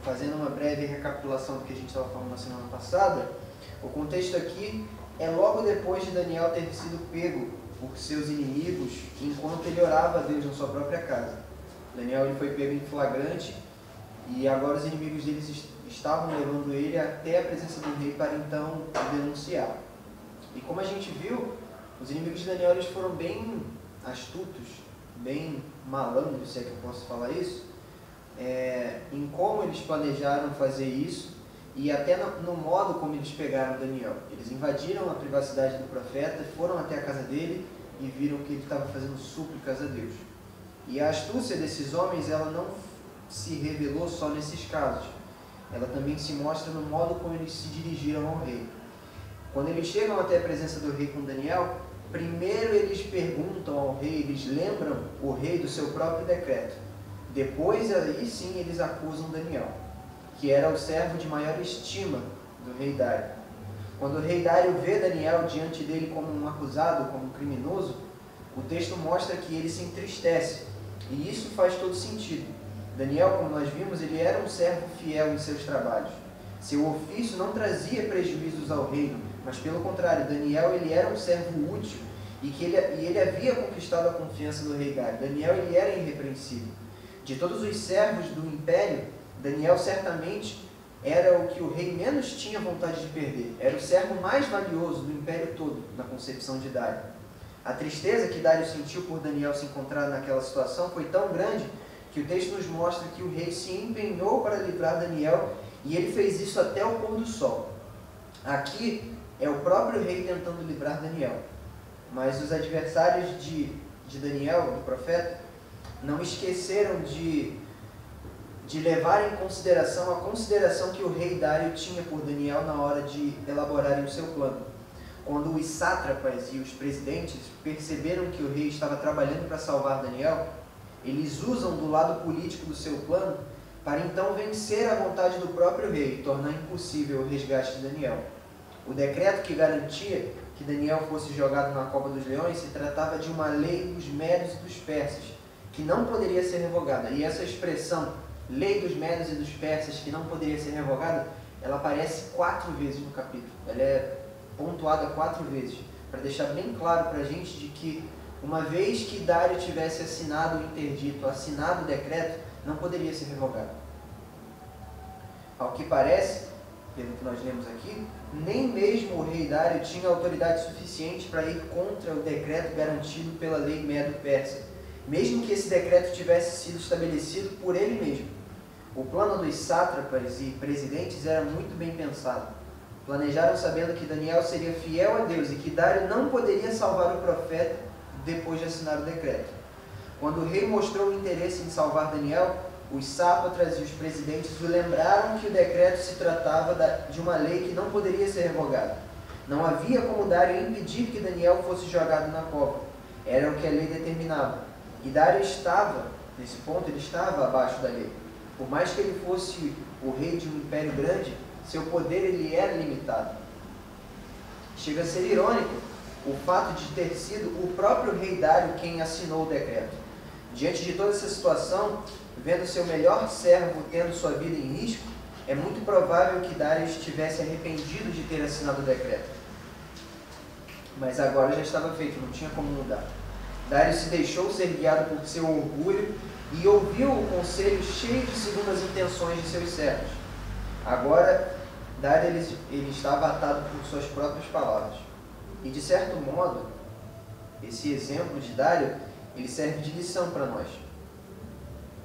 fazendo uma breve recapitulação do que a gente estava falando na semana passada, o contexto aqui é logo depois de Daniel ter sido pego por seus inimigos enquanto ele orava a Deus na sua própria casa. Daniel ele foi pego em flagrante e agora os inimigos deles estavam levando ele até a presença do rei para então denunciar. E como a gente viu, os inimigos de Daniel eles foram bem astutos, bem malandros, se é que eu posso falar isso, em como eles planejaram fazer isso e até no modo como eles pegaram Daniel. Eles invadiram a privacidade do profeta, foram até a casa dele e viram que ele estava fazendo súplicas a Deus. E a astúcia desses homens, ela não se revelou só nesses casos. Ela também se mostra no modo como eles se dirigiram ao rei. Quando eles chegam até a presença do rei com Daniel, primeiro eles perguntam ao rei, eles lembram o rei do seu próprio decreto. Depois, aí sim, eles acusam Daniel, que era o servo de maior estima do rei Dário. Quando o rei Dário vê Daniel diante dele como um acusado, como um criminoso, o texto mostra que ele se entristece. E isso faz todo sentido. Daniel, como nós vimos, ele era um servo fiel em seus trabalhos. Seu ofício não trazia prejuízos ao reino, mas pelo contrário, Daniel ele era um servo útil e ele havia conquistado a confiança do rei Dário. Daniel ele era irrepreensível. De todos os servos do império, Daniel certamente era o que o rei menos tinha vontade de perder. Era o servo mais valioso do império todo, na concepção de Dário. A tristeza que Dário sentiu por Daniel se encontrar naquela situação foi tão grande que o texto nos mostra que o rei se empenhou para livrar Daniel e ele fez isso até o pôr do sol. Aqui é o próprio rei tentando livrar Daniel. Mas os adversários de Daniel, do profeta, não esqueceram de levar em consideração a consideração que o rei Dário tinha por Daniel na hora de elaborarem o seu plano. Quando os sátrapas e os presidentes perceberam que o rei estava trabalhando para salvar Daniel, eles usam do lado político do seu plano para então vencer a vontade do próprio rei e tornar impossível o resgate de Daniel. O decreto que garantia que Daniel fosse jogado na cova dos leões se tratava de uma lei dos medos e dos persas, que não poderia ser revogada. E essa expressão, lei dos medos e dos persas, que não poderia ser revogada, ela aparece 4 vezes no capítulo. Ela é pontuada 4 vezes, para deixar bem claro para a gente de que uma vez que Dário tivesse assinado o interdito, assinado o decreto, não poderia ser revogado. Ao que parece, pelo que nós lemos aqui, nem mesmo o rei Dário tinha autoridade suficiente para ir contra o decreto garantido pela lei medo-persa, mesmo que esse decreto tivesse sido estabelecido por ele mesmo. O plano dos sátrapas e presidentes era muito bem pensado. Planejaram sabendo que Daniel seria fiel a Deus e que Dário não poderia salvar o profeta depois de assinar o decreto. Quando o rei mostrou o interesse em salvar Daniel, os sátrapas e os presidentes o lembraram que o decreto se tratava de uma lei que não poderia ser revogada. Não havia como Dário impedir que Daniel fosse jogado na cova. Era o que a lei determinava. E Dário estava, nesse ponto, ele estava abaixo da lei. Por mais que ele fosse o rei de um império grande, seu poder ele era limitado. Chega a ser irônico o fato de ter sido o próprio rei Dário quem assinou o decreto. Diante de toda essa situação, vendo seu melhor servo tendo sua vida em risco, é muito provável que Dário estivesse arrependido de ter assinado o decreto. Mas agora já estava feito, não tinha como mudar. Dário se deixou ser guiado por seu orgulho e ouviu o conselho cheio de segundas intenções de seus servos. Agora, Dário ele estava atado por suas próprias palavras. E de certo modo, esse exemplo de Dário, ele serve de lição para nós.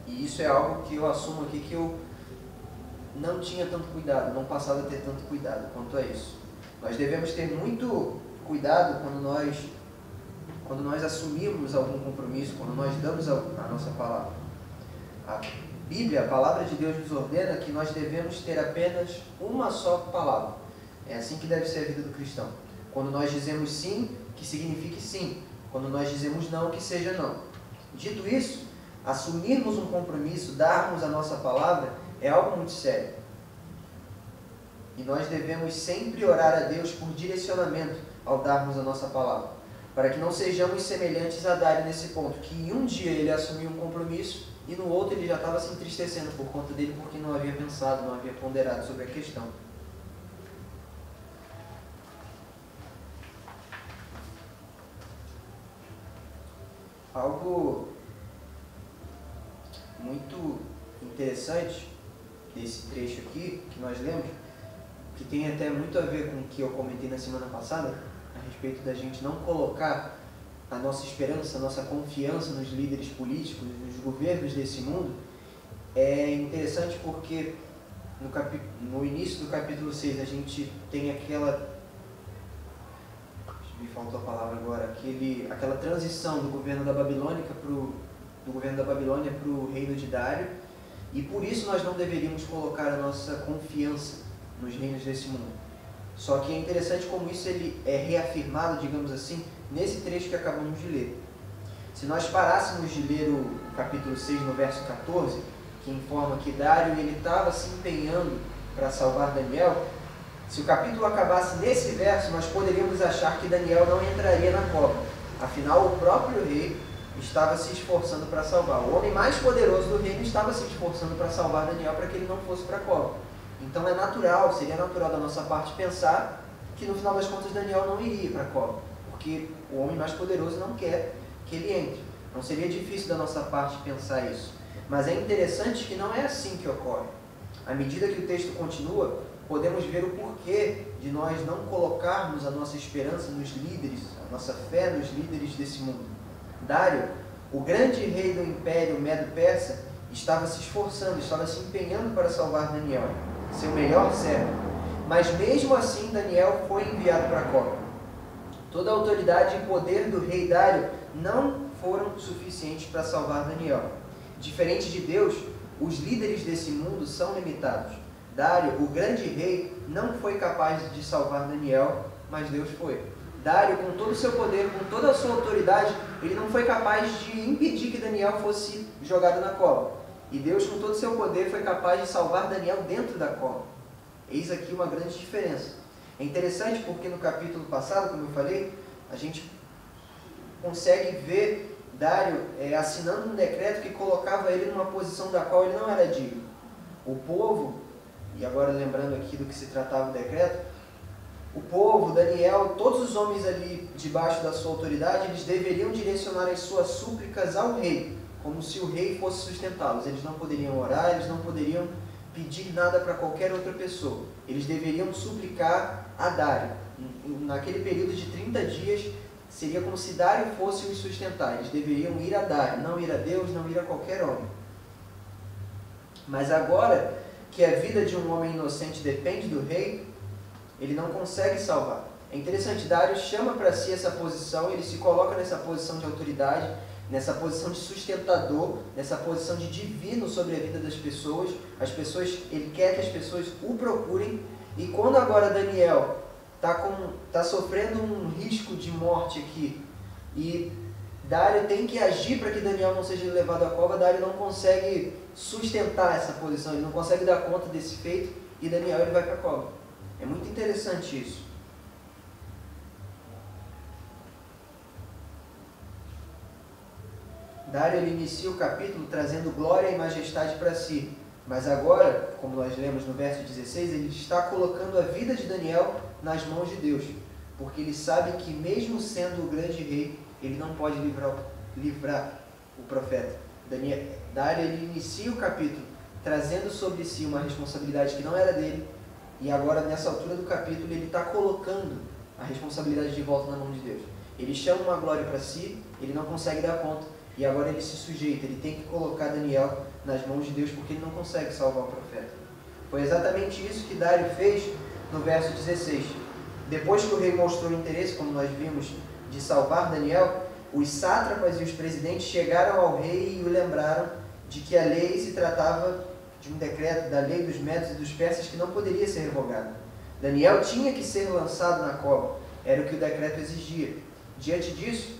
E isso é algo que eu assumo aqui que eu não tinha tanto cuidado, não passava a ter tanto cuidado quanto a isso. Nós devemos ter muito cuidado quando nós assumimos algum compromisso, quando nós damos a nossa palavra. A Bíblia, a palavra de Deus nos ordena que nós devemos ter apenas uma só palavra. É assim que deve ser a vida do cristão. Quando nós dizemos sim, que signifique sim. Quando nós dizemos não, que seja não. Dito isso, assumirmos um compromisso, darmos a nossa palavra, é algo muito sério. E nós devemos sempre orar a Deus por direcionamento ao darmos a nossa palavra, para que não sejamos semelhantes a Dário nesse ponto, que um dia ele assumiu um compromisso e no outro ele já estava se entristecendo por conta dele porque não havia pensado, não havia ponderado sobre a questão. Algo muito interessante desse trecho aqui, que nós lemos, que tem até muito a ver com o que eu comentei na semana passada, a respeito da gente não colocar a nossa esperança, a nossa confiança nos líderes políticos, nos governos desse mundo, é interessante porque no início do capítulo 6 a gente tem me faltou a palavra agora, aquela transição do governo da Babilônia para o reino de Dário, e por isso nós não deveríamos colocar a nossa confiança nos reinos desse mundo. Só que é interessante como isso ele é reafirmado, digamos assim, nesse trecho que acabamos de ler. Se nós parássemos de ler o capítulo 6, no verso 14, que informa que Dário ele estava se empenhando para salvar Daniel, se o capítulo acabasse nesse verso, nós poderíamos achar que Daniel não entraria na cova. Afinal, o próprio rei estava se esforçando para salvar. O homem mais poderoso do reino estava se esforçando para salvar Daniel para que ele não fosse para a cova. Então seria natural da nossa parte pensar que no final das contas Daniel não iria para a cova, porque o homem mais poderoso não quer que ele entre. Não seria difícil da nossa parte pensar isso. Mas é interessante que não é assim que ocorre. À medida que o texto continua, podemos ver o porquê de nós não colocarmos a nossa esperança nos líderes, a nossa fé nos líderes desse mundo. Dário, o grande rei do império Medo-Persa, estava se esforçando, estava se empenhando para salvar Daniel, seu melhor servo. Mas mesmo assim Daniel foi enviado para a cova. Toda a autoridade e poder do rei Dário não foram suficientes para salvar Daniel. Diferente de Deus, os líderes desse mundo são limitados. Dário, o grande rei, não foi capaz de salvar Daniel, mas Deus foi. Dário, com todo o seu poder, com toda a sua autoridade, ele não foi capaz de impedir que Daniel fosse jogado na cova. E Deus, com todo o seu poder, foi capaz de salvar Daniel dentro da cova. Eis aqui uma grande diferença. É interessante porque no capítulo passado, como eu falei, a gente consegue ver Dário assinando um decreto que colocava ele numa posição da qual ele não era digno. O povo, e agora lembrando aqui do que se tratava o decreto, o povo, Daniel, todos os homens ali debaixo da sua autoridade, eles deveriam direcionar as suas súplicas ao rei, como se o rei fosse sustentá-los. Eles não poderiam orar, eles não poderiam pedir nada para qualquer outra pessoa. Eles deveriam suplicar a Dário. Naquele período de 30 dias, seria como se Dário fosse os sustentar. Eles deveriam ir a Dário, não ir a Deus, não ir a qualquer homem. Mas agora que a vida de um homem inocente depende do rei, ele não consegue salvar. É interessante, Dário chama para si essa posição, ele se coloca nessa posição de autoridade, nessa posição de sustentador, nessa posição de divino sobre a vida das pessoas. Ele quer que as pessoas o procurem, e quando agora Daniel está sofrendo um risco de morte aqui, e Dário tem que agir para que Daniel não seja levado à cova, Dário não consegue sustentar essa posição, ele não consegue dar conta desse feito, e Daniel ele vai para a cova. É muito interessante isso. Dário ele inicia o capítulo trazendo glória e majestade para si, mas agora, como nós lemos no verso 16, ele está colocando a vida de Daniel nas mãos de Deus, porque ele sabe que mesmo sendo o grande rei, ele não pode livrar o profeta. Dário ele inicia o capítulo trazendo sobre si uma responsabilidade que não era dele, e agora nessa altura do capítulo ele está colocando a responsabilidade de volta na mão de Deus. Ele chama uma glória para si, ele não consegue dar conta, e agora ele se sujeita, ele tem que colocar Daniel nas mãos de Deus, porque ele não consegue salvar o profeta. Foi exatamente isso que Dário fez no verso 16. Depois que o rei mostrou interesse, como nós vimos, de salvar Daniel, os sátrapas e os presidentes chegaram ao rei e o lembraram de que a lei se tratava de um decreto da lei dos Medos e dos Persas que não poderia ser revogado. Daniel tinha que ser lançado na cova, era o que o decreto exigia. Diante disso,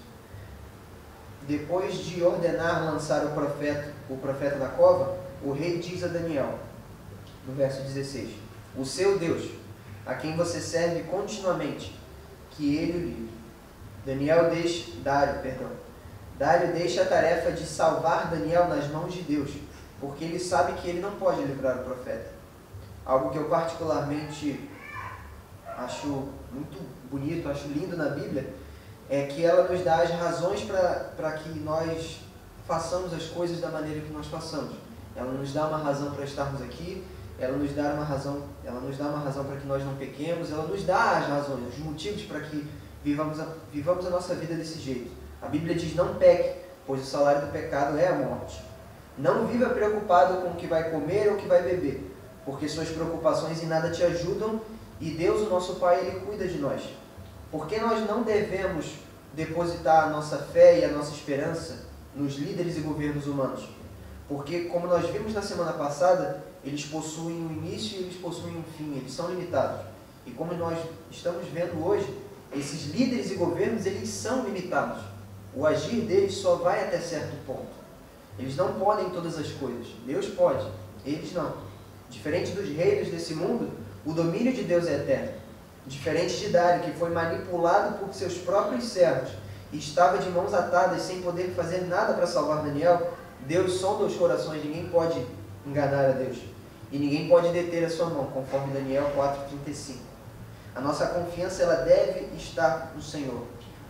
depois de ordenar lançar o profeta na cova, o rei diz a Daniel, no verso 16, o seu Deus, a quem você serve continuamente, que ele o livre. Dário Dário deixa a tarefa de salvar Daniel nas mãos de Deus, porque ele sabe que ele não pode livrar o profeta. Algo que eu particularmente acho muito bonito, acho lindo na Bíblia, é que ela nos dá as razões para que nós façamos as coisas da maneira que nós façamos. Ela nos dá uma razão para estarmos aqui, ela nos dá uma razão para que nós não pequemos, ela nos dá as razões, os motivos para que vivamos a nossa vida desse jeito. A Bíblia diz: não peque, pois o salário do pecado é a morte. Não viva preocupado com o que vai comer ou o que vai beber, porque suas preocupações em nada te ajudam e Deus, o nosso Pai, Ele cuida de nós. Porque nós não devemos depositar a nossa fé e a nossa esperança nos líderes e governos humanos? Porque, como nós vimos na semana passada, eles possuem um início e eles possuem um fim, eles são limitados. E como nós estamos vendo hoje, esses líderes e governos, eles são limitados. O agir deles só vai até certo ponto. Eles não podem todas as coisas. Deus pode, eles não. Diferente dos reinos desse mundo, o domínio de Deus é eterno. Diferente de Dário, que foi manipulado por seus próprios servos e estava de mãos atadas sem poder fazer nada para salvar Daniel, Deus sonda os corações, ninguém pode enganar a Deus. E ninguém pode deter a sua mão, conforme Daniel 4,35. A nossa confiança ela deve estar no Senhor.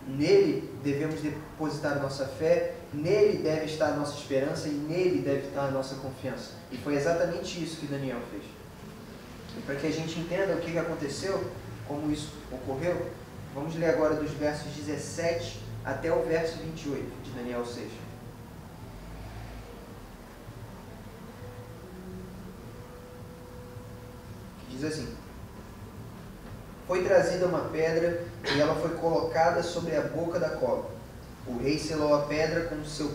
Nele devemos depositar a nossa fé, nele deve estar a nossa esperança e nele deve estar a nossa confiança. E foi exatamente isso que Daniel fez. E para que a gente entenda o que aconteceu, como isso ocorreu, vamos ler agora dos versos 17 até o verso 28 de Daniel 6. Que diz assim: foi trazida uma pedra e ela foi colocada sobre a boca da cobra. O rei selou a pedra com o seu